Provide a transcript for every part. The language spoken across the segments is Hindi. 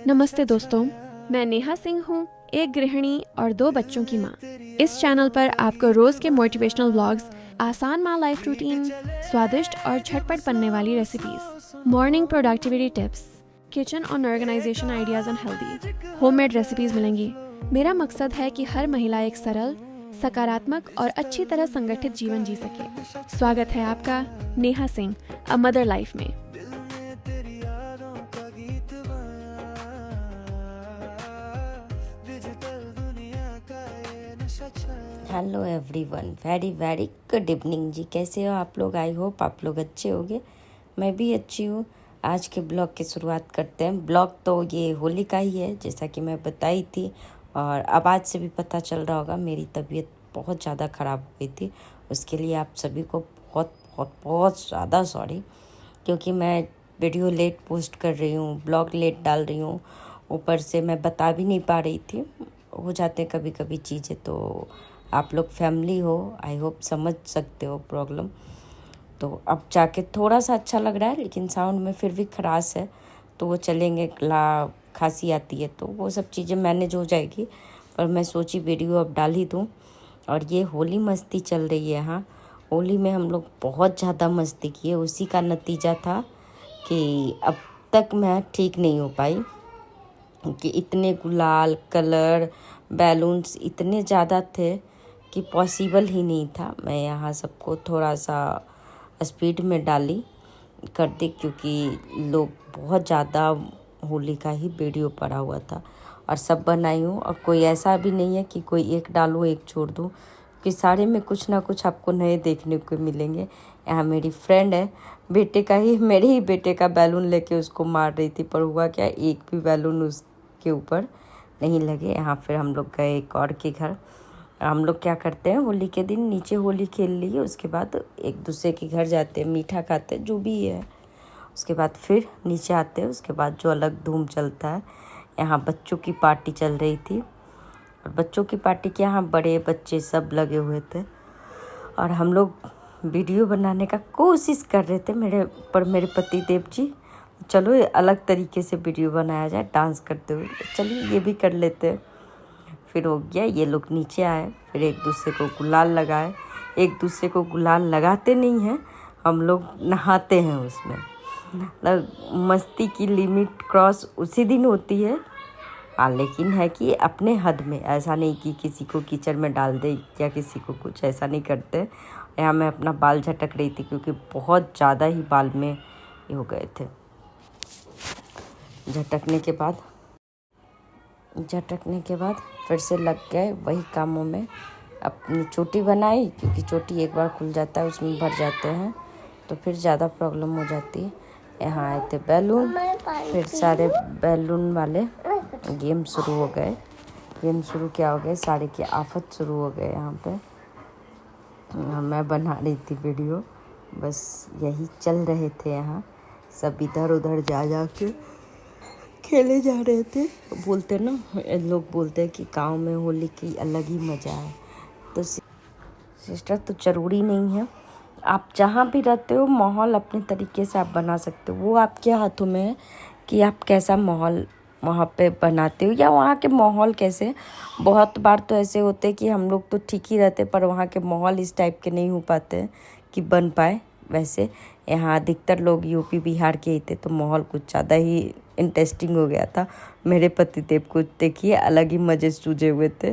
नमस्ते दोस्तों, मैं नेहा सिंह हूँ, एक गृहिणी और 2 बच्चों की माँ। इस चैनल पर आपको रोज़ के मोटिवेशनल व्लॉग्स, आसान माँ लाइफ रूटीन, स्वादिष्ट और झटपट बनने वाली recipes, morning productivity tips, kitchen और organisation ideas and healthy, homemade recipes मिलेंगी। मेरा मकसद है कि हर महिला एक सरल, सकारात्मक और अच्छी तरह संगठित जीवन जी सके। स्वागत है आपका Neha Singh, a mother life में। Hello everyone, very very good evening जी। कैसे हो आप लोग? आई होप आप लोग अच्छे होंगे। मैं भी अच्छी हूँ। आज के ब्लॉग की शुरुआत करते हैं। ब्लॉग तो ये होली का ही है, जैसा कि मैं बताई थी, और आवाज़ से भी पता चल रहा होगा मेरी तबीयत बहुत ज़्यादा ख़राब हो गई थी। उसके लिए आप सभी को बहुत बहुत बहुत ज़्यादा सॉरी, क्योंकि मैं वीडियो लेट पोस्ट कर रही हूँ, ब्लॉग लेट डाल रही हूँ। ऊपर से मैं बता भी नहीं पा रही थी, हो जाते हैं कभी कभी चीज़ें। तो आप लोग फैमिली हो, आई होप समझ सकते हो प्रॉब्लम। तो अब जाके थोड़ा सा अच्छा लग रहा है, लेकिन साउंड में फिर भी खराश है, तो वो चलेंगे। खांसी आती है तो वो सब चीज़ें मैनेज हो जाएगी। पर मैं सोची वीडियो अब डाल ही दूँ। और ये होली मस्ती चल रही है। हाँ, होली में हम लोग बहुत ज़्यादा मस्ती किए। उसी का नतीजा था कि अब तक मैं ठीक नहीं हो पाई, कि इतने गुलाल, कलर, बैलून्स इतने ज़्यादा थे कि पॉसिबल ही नहीं था। मैं यहाँ सबको थोड़ा सा स्पीड में डाली कर दी, क्योंकि लोग बहुत ज़्यादा होली का ही वीडियो पड़ा हुआ था और सब बनाई हूँ। और कोई ऐसा भी नहीं है कि कोई एक डालूँ एक छोड़ दूँ, कि सारे में कुछ ना कुछ आपको नए देखने को मिलेंगे। यहाँ मेरी फ्रेंड है, मेरे ही बेटे का बैलून लेके उसको मार रही थी, पर हुआ क्या, एक भी बैलून उसके ऊपर नहीं लगे। यहाँ फिर हम लोग गए एक और के घर। हम लोग क्या करते हैं, होली के दिन नीचे होली खेल लिए, उसके बाद एक दूसरे के घर जाते हैं, मीठा खाते हैं, जो भी है। उसके बाद फिर नीचे आते हैं। उसके बाद जो अलग धूम चलता है, यहाँ बच्चों की पार्टी चल रही थी। और बच्चों की पार्टी के यहाँ बड़े बच्चे सब लगे हुए थे, और हम लोग वीडियो बनाने का कोशिश कर रहे थे। मेरे पति देव जी, चलो ये अलग तरीके से वीडियो बनाया जाए डांस करते हुए, चलिए ये भी कर लेते हैं। फिर हो गया, ये लोग नीचे आए, फिर एक दूसरे को गुलाल लगाए। एक दूसरे को गुलाल लगाते नहीं हैं, हम लोग नहाते हैं उसमें। मतलब मस्ती की लिमिट क्रॉस उसी दिन होती है। हाँ, लेकिन है कि अपने हद में, ऐसा नहीं कि किसी को कीचड़ में डाल दे या किसी को कुछ, ऐसा नहीं करते। यहाँ मैं अपना बाल झटक रही थी, क्योंकि बहुत ज़्यादा ही बाल में ये हो गए थे। झटकने के बाद फिर से लग गए वही कामों में। अपनी चोटी बनाई, क्योंकि चोटी एक बार खुल जाता है, उसमें भर जाते हैं तो फिर ज़्यादा प्रॉब्लम हो जाती है। यहाँ आए थे बैलून, फिर सारे बैलून वाले गेम शुरू हो गए। क्या हो गए, सारे की आफत शुरू हो गए यहाँ पे। मैं बना रही थी वीडियो, बस यही चल रहे थे। यहाँ सब इधर उधर जा के खेले जा रहे थे। बोलते ना, लोग बोलते हैं कि गांव में होली की अलग ही मज़ा है। तो सिस्टर, तो ज़रूरी नहीं है, आप जहाँ भी रहते हो माहौल अपने तरीके से आप बना सकते हो। वो आपके हाथों में है कि आप कैसा माहौल वहाँ पे बनाते हो, या वहाँ के माहौल कैसे। बहुत बार तो ऐसे होते कि हम लोग तो ठीक ही रहते, पर वहाँ के माहौल इस टाइप के नहीं हो पाते हैं कि बन पाए वैसे। यहाँ अधिकतर लोग यूपी बिहार के ही थे, तो माहौल कुछ ज़्यादा ही इंटरेस्टिंग हो गया था। मेरे पतिदेव को देखिए अलग ही मज़े सूझे हुए थे।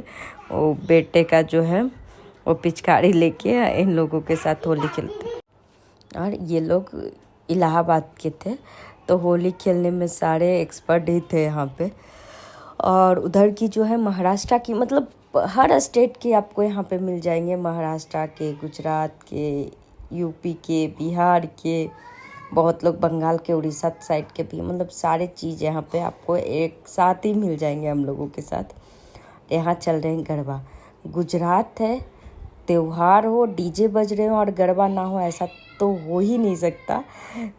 वो बेटे का जो है वो पिचकारी लेके इन लोगों के साथ होली खेलते, और ये लोग इलाहाबाद के थे, तो होली खेलने में सारे एक्सपर्ट ही थे यहाँ पे। और उधर की जो है महाराष्ट्र की, मतलब हर स्टेट के आपको यहाँ पे मिल जाएंगे। महाराष्ट्र के, गुजरात के, यूपी के, बिहार के, बहुत लोग बंगाल के, उड़ीसा साइड के भी, मतलब सारे चीज़ यहाँ पे आपको एक साथ ही मिल जाएंगे हम लोगों के साथ। यहाँ चल रहे हैं गरबा। गुजरात है, त्योहार हो, डीजे बज रहे हो और गरबा ना हो, ऐसा तो हो ही नहीं सकता।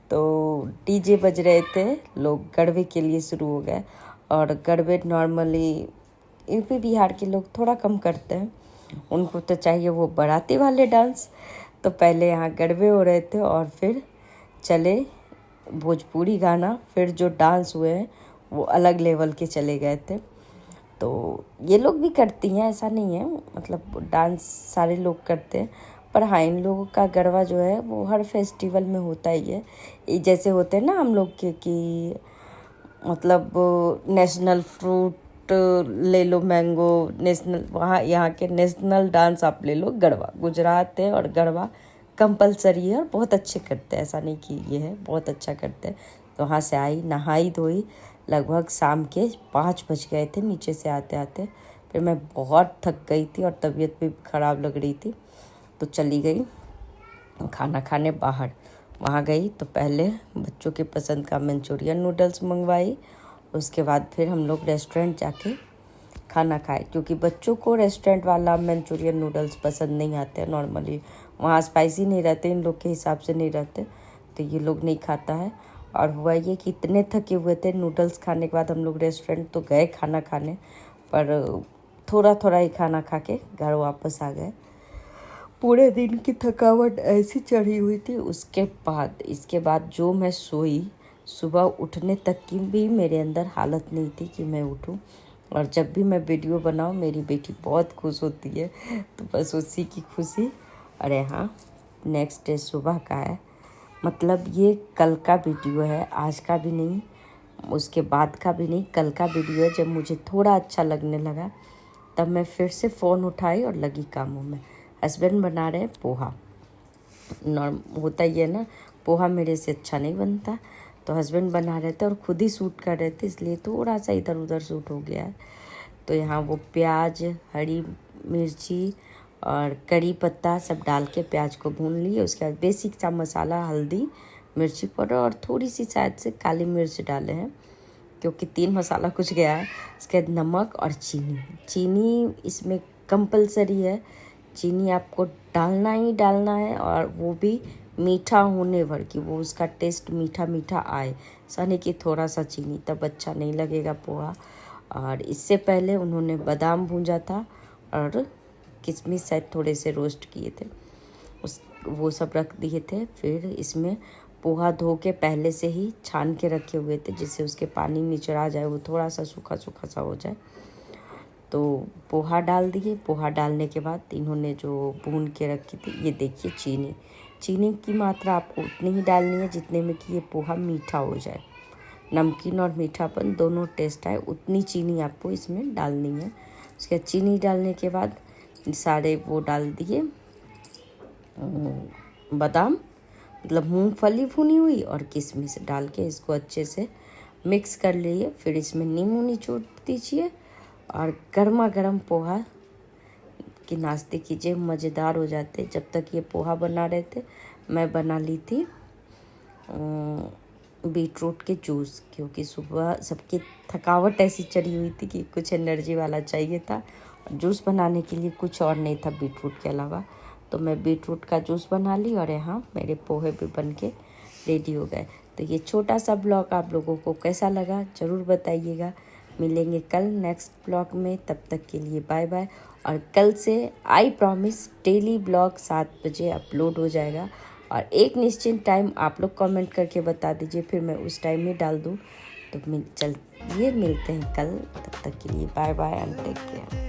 तो डीजे बज रहे थे, लोग गरबे के लिए शुरू हो गए। और गरबे नॉर्मली यूपी बिहार के लोग थोड़ा कम करते हैं, उनको तो चाहिए वो बाराती वाले डांस। तो पहले यहाँ गरबे हो रहे थे, और फिर चले भोजपुरी गाना, फिर जो डांस हुए हैं वो अलग लेवल के चले गए थे। तो ये लोग भी करती हैं, ऐसा नहीं है, मतलब डांस सारे लोग करते हैं। पर हाँ, इन लोगों का गरबा जो है वो हर फेस्टिवल में होता ही है। ये जैसे होते हैं ना हम लोग के कि मतलब नेशनल फ्रूट ले लो मैंगो, नेशनल, वहाँ यहाँ के नेशनल डांस आप ले लो गरबा। गुजरात है और गरबा कंपलसरी है और बहुत अच्छे करते हैं, ऐसा नहीं कि ये है, बहुत अच्छा करते हैं। तो वहाँ से आई, नहाई धोई, लगभग शाम के 5 बज गए थे नीचे से आते आते। फिर मैं बहुत थक गई थी और तबीयत भी ख़राब लग रही थी, तो चली गई खाना खाने बाहर। वहाँ गई तो पहले बच्चों के पसंद का मंचूरियन नूडल्स मंगवाई। उसके बाद फिर हम लोग रेस्टोरेंट जाके खाना खाए, क्योंकि बच्चों को रेस्टोरेंट वाला मंचूरियन नूडल्स पसंद नहीं आते हैं। नॉर्मली वहाँ स्पाइसी नहीं रहते, इन लोग के हिसाब से नहीं रहते, तो ये लोग नहीं खाता है। और हुआ ये कि इतने थके हुए थे नूडल्स खाने के बाद, हम लोग रेस्टोरेंट तो गए खाना खाने, पर थोड़ा थोड़ा ही खाना खा के घर वापस आ गए। पूरे दिन की थकावट ऐसी चढ़ी हुई थी। इसके बाद जो मैं सोई, सुबह उठने तक की भी मेरे अंदर हालत नहीं थी कि मैं उठूं। और जब भी मैं वीडियो बनाऊं मेरी बेटी बहुत खुश होती है, तो बस उसी की खुशी। अरे हाँ, नेक्स्ट डे सुबह का है, मतलब ये कल का वीडियो है, आज का भी नहीं, उसके बाद का भी नहीं, कल का वीडियो है। जब मुझे थोड़ा अच्छा लगने लगा तब मैं फिर से फ़ोन उठाई और लगी कामों में। हस्बैंड बना रहे पोहा, होता ही है ना, पोहा मेरे से अच्छा नहीं बनता, तो हस्बैंड बना रहे थे और खुद ही शूट कर रहे थे, इसलिए थोड़ा सा इधर उधर शूट हो गया है। तो यहाँ वो प्याज, हरी मिर्ची और कड़ी पत्ता सब डाल के प्याज को भून लिए। उसके बाद बेसिक सा मसाला, हल्दी, मिर्ची पाउडर और थोड़ी सी शायद से काली मिर्च डाले हैं, क्योंकि 3 मसाला कुछ गया है। उसके बाद नमक और चीनी इसमें कंपलसरी है। चीनी आपको डालना ही डालना है, और वो भी मीठा होने भर की, वो उसका टेस्ट मीठा मीठा आए, ऐसा नहीं कि थोड़ा सा चीनी, तब अच्छा नहीं लगेगा पोहा। और इससे पहले उन्होंने बादाम भूंजा था और किशमिश शायद थोड़े से रोस्ट किए थे, वो सब रख दिए थे। फिर इसमें पोहा धो के पहले से ही छान के रखे हुए थे, जिससे उसके पानी निचड़ आ जाए, वो थोड़ा सा सूखा सूखा सा हो जाए। तो पोहा डाल दिए। पोहा डालने के बाद इन्होंने जो भून के रखी थी, ये देखिए चीनी की मात्रा आपको उतनी ही डालनी है जितने में कि ये पोहा मीठा हो जाए, नमकीन और मीठापन दोनों टेस्ट आए, उतनी चीनी आपको इसमें डालनी है। उसके बाद चीनी डालने के बाद सारे वो डाल दिए बादाम, मतलब मूंगफली भुनी हुई, और किशमिश डाल के इसको अच्छे से मिक्स कर लिए। फिर इसमें नींबू निचोड़ दीजिए और गर्मा गर्म पोहा की नाश्ते कीजिए, मज़ेदार हो जाते। जब तक ये पोहा बना रहे थे मैं बना ली थी बीटरूट के जूस, क्योंकि सुबह सबकी थकावट ऐसी चढ़ी हुई थी कि कुछ एनर्जी वाला चाहिए था। जूस बनाने के लिए कुछ और नहीं था बीटरूट के अलावा, तो मैं बीटरूट का जूस बना ली और यहाँ मेरे पोहे भी बन के रेडी हो गए। तो ये छोटा सा ब्लॉग आप लोगों को कैसा लगा ज़रूर बताइएगा। मिलेंगे कल नेक्स्ट ब्लॉग में, तब तक के लिए बाय बाय। और कल से आई प्रॉमिस डेली ब्लॉग 7 बजे अपलोड हो जाएगा, और एक निश्चित टाइम आप लोग कमेंट करके बता दीजिए, फिर मैं उस टाइम में डाल दूँ। तो चलिए मिलते हैं कल, तब तक के लिए bye bye and take care.